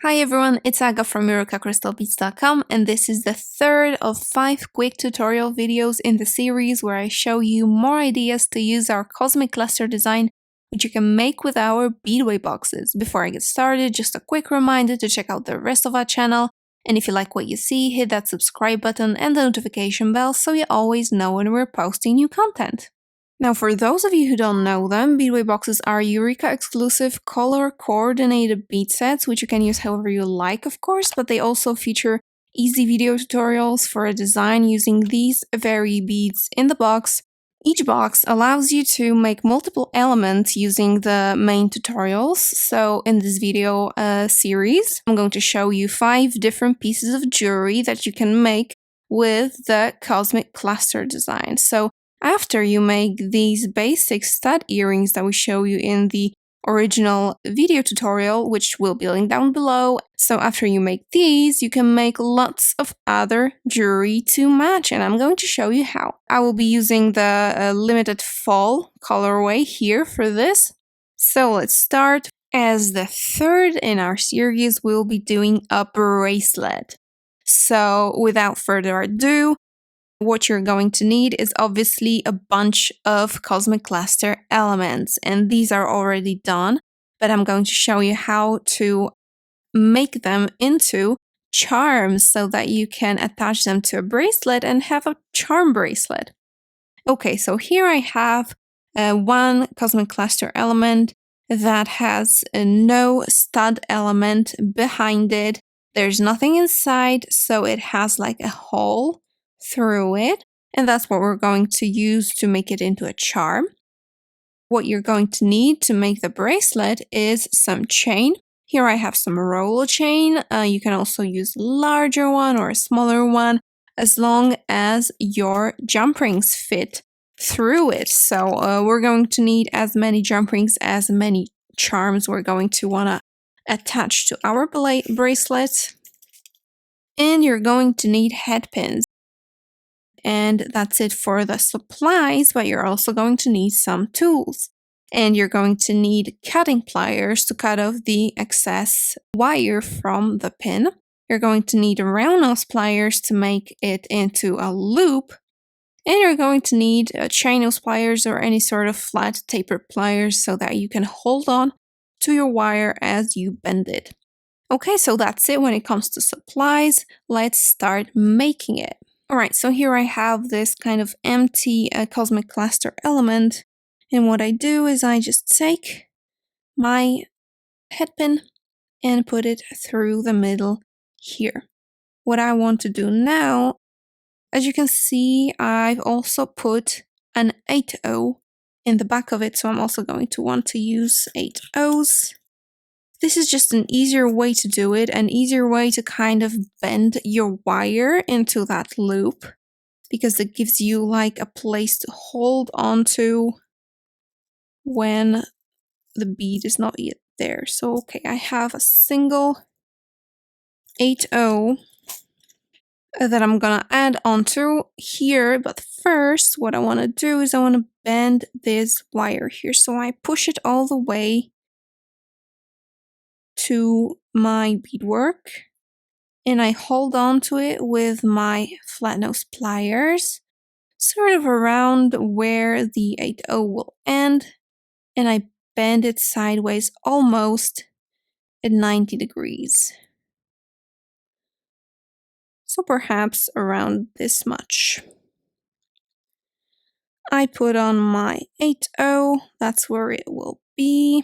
Hi everyone, it's Aga from MiraCrystalBeads.com, and this is the third of 5 quick tutorial videos in the series where I show you more ideas to use our cosmic cluster design, which you can make with our Beadway boxes. Before I get started, just a quick reminder to check out the rest of our channel, and if you like what you see, hit that subscribe button and the notification bell so you always know when we're posting new content. Now, for those of you who don't know them, Beadway boxes are Eureka exclusive color coordinated bead sets, which you can use however you like, of course, but they also feature easy video tutorials for a design using these very beads in the box. Each box allows you to make multiple elements using the main tutorials. So in this video series, I'm going to show you 5 different pieces of jewelry that you can make with the cosmic cluster design. So after you make these basic stud earrings that we show you in the original video tutorial, which will be linked down below. So after you make these, you can make lots of other jewelry to match, and I'm going to show you how. I will be using the limited fall colorway here for this. So let's start. As the third in our series, we'll be doing a bracelet. So without further ado, what you're going to need is obviously a bunch of cosmic cluster elements, and these are already done, but I'm going to show you how to make them into charms so that you can attach them to a bracelet and have a charm bracelet. Okay, so here I have one cosmic cluster element that has no stud element behind it. There's nothing inside, so it has like a hole through it, and that's what we're going to use to make it into a charm. What you're going to need to make the bracelet is some chain. Here I have some roller chain. You can also use a larger one or a smaller one, as long as your jump rings fit through it. So we're going to need as many jump rings as many charms we're going to want to attach to our bracelet. And you're going to need head pins. And that's it for the supplies, but you're also going to need some tools. And you're going to need cutting pliers to cut off the excess wire from the pin. You're going to need round nose pliers to make it into a loop. And you're going to need chain nose pliers or any sort of flat tapered pliers so that you can hold on to your wire as you bend it. Okay, so that's it when it comes to supplies. Let's start making it. Alright, so here I have this kind of empty cosmic cluster element, and what I do is I just take my head pin and put it through the middle here. What I want to do now, as you can see, I've also put an 8-0 in the back of it, so I'm also going to want to use 8 O's. This is just an easier way to do it, an easier way to kind of bend your wire into that loop, because it gives you like a place to hold onto when the bead is not yet there. So okay, I have a single 8-0 that I'm gonna add onto here, but first what I want to do is I want to bend this wire here. So I push it all the way to my beadwork, and I hold on to it with my flat nose pliers, sort of around where the 8-0 will end, and I bend it sideways almost at 90 degrees. So perhaps around this much. I put on my 8-0, that's where it will be.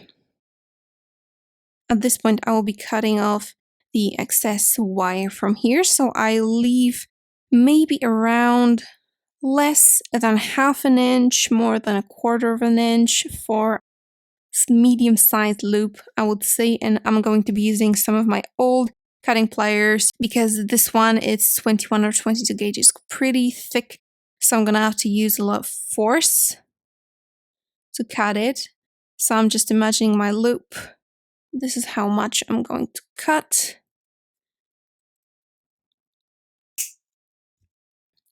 At this point, I will be cutting off the excess wire from here, so I leave maybe around less than half an inch, more than a quarter of an inch for medium-sized loop, I would say, and I'm going to be using some of my old cutting pliers because this one, it's 21 or 22 gauges, pretty thick, so I'm gonna have to use a lot of force to cut it. So I'm just imagining my loop. This is how much I'm going to cut.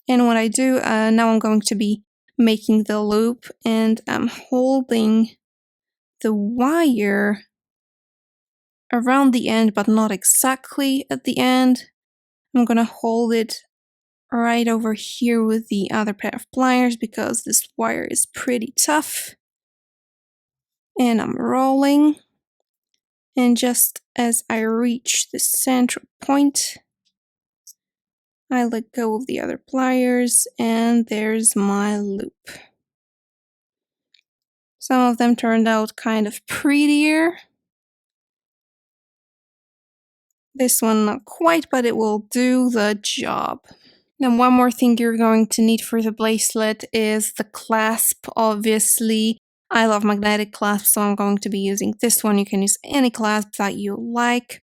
And what I do, now I'm going to be making the loop, and I'm holding the wire around the end, but not exactly at the end. I'm gonna hold it right over here with the other pair of pliers because this wire is pretty tough. And I'm rolling. And just as I reach the central point, I let go of the other pliers and there's my loop. Some of them turned out kind of prettier. This one not quite, but it will do the job. Now one more thing you're going to need for the bracelet is the clasp, obviously. I love magnetic clasps, so I'm going to be using this one. You can use any clasp that you like.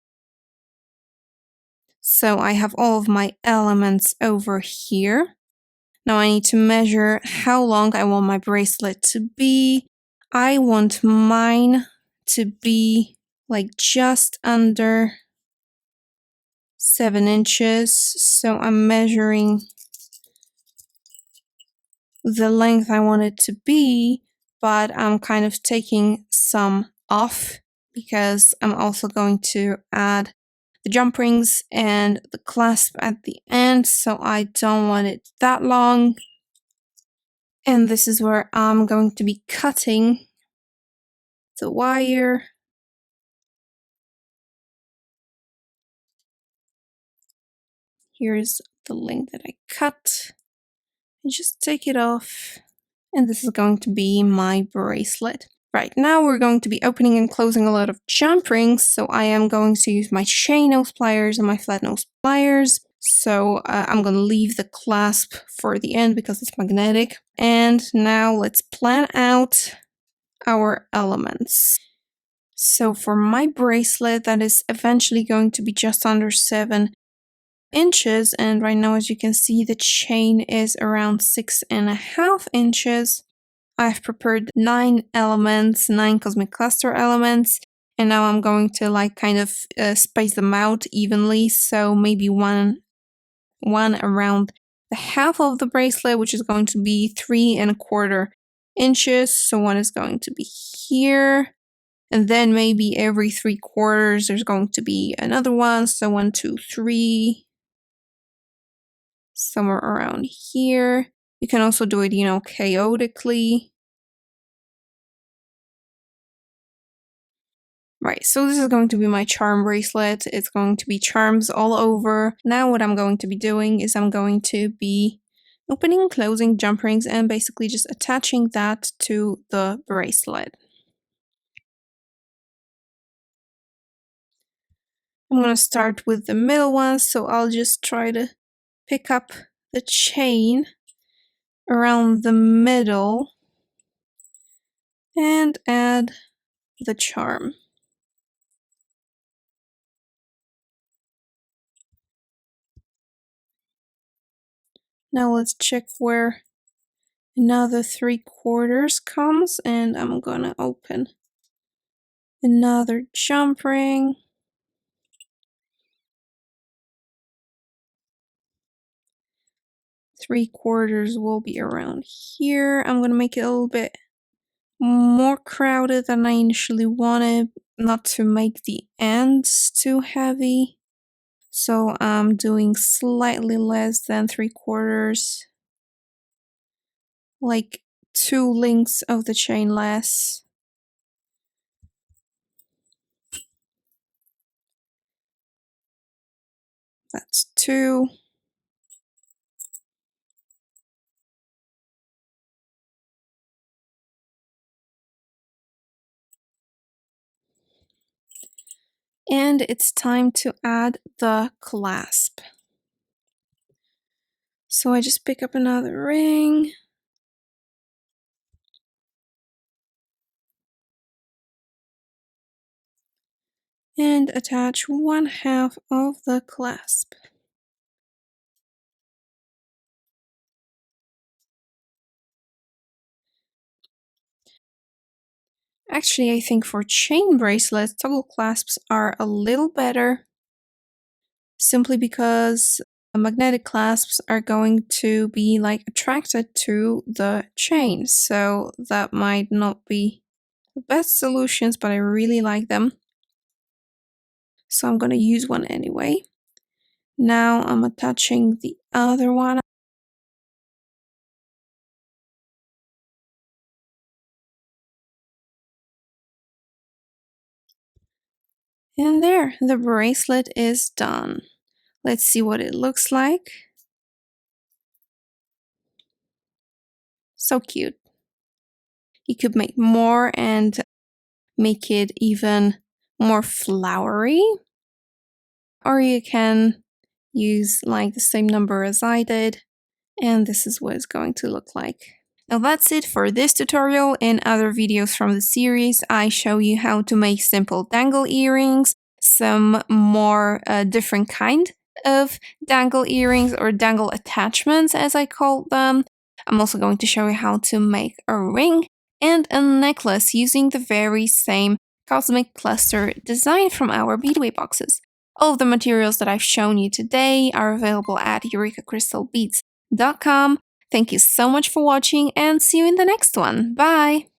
So I have all of my elements over here. Now I need to measure how long I want my bracelet to be. I want mine to be like just under 7 inches. So I'm measuring the length I want it to be, but I'm kind of taking some off because I'm also going to add the jump rings and the clasp at the end, so I don't want it that long. And this is where I'm going to be cutting the wire. Here's the length that I cut. And just take it off. And this is going to be my bracelet. Right, now we're going to be opening and closing a lot of jump rings, so I am going to use my chain nose pliers and my flat nose pliers. So I'm going to leave the clasp for the end because it's magnetic. And now let's plan out our elements. So for my bracelet, that is eventually going to be just under 7 inches. And right now, as you can see, the chain is around 6.5 inches. I've prepared 9 elements, 9 cosmic cluster elements, and now I'm going to like kind of space them out evenly. So maybe one around the half of the bracelet, which is going to be 3.25 inches. So one is going to be here, and then maybe every 3/4 there's going to be another one. So 1, 2, 3, somewhere around here. You can also do it, chaotically. Right, so this is going to be my charm bracelet. It's going to be charms all over. Now what I'm going to be doing is I'm going to be opening and closing jump rings and basically just attaching that to the bracelet. I'm going to start with the middle one, so I'll just try to pick up the chain around the middle and add the charm. Now let's check where another 3/4 comes, and I'm gonna open another jump ring. Three-quarters will be around here. I'm gonna make it a little bit more crowded than I initially wanted, not to make the ends too heavy. So I'm doing slightly less than 3/4, like 2 links of the chain less. That's 2. And it's time to add the clasp. So I just pick up another ring. And attach 1/2 of the clasp. Actually, I think for chain bracelets, toggle clasps are a little better, simply because magnetic clasps are going to be like attracted to the chain. So that might not be the best solutions, but I really like them. so I'm gonna use one anyway. Now I'm attaching the other one. And there, the bracelet is done. Let's see what it looks like. So cute. You could make more and make it even more flowery. Or you can use like the same number as I did. And this is what it's going to look like. Now that's it for this tutorial. In other videos from the series, I show you how to make simple dangle earrings, some more different kind of dangle earrings or dangle attachments as I call them. I'm also going to show you how to make a ring and a necklace using the very same cosmic cluster design from our Beadway boxes. All of the materials that I've shown you today are available at EurekaCrystalBeads.com. Thank you so much for watching and see you in the next one. Bye!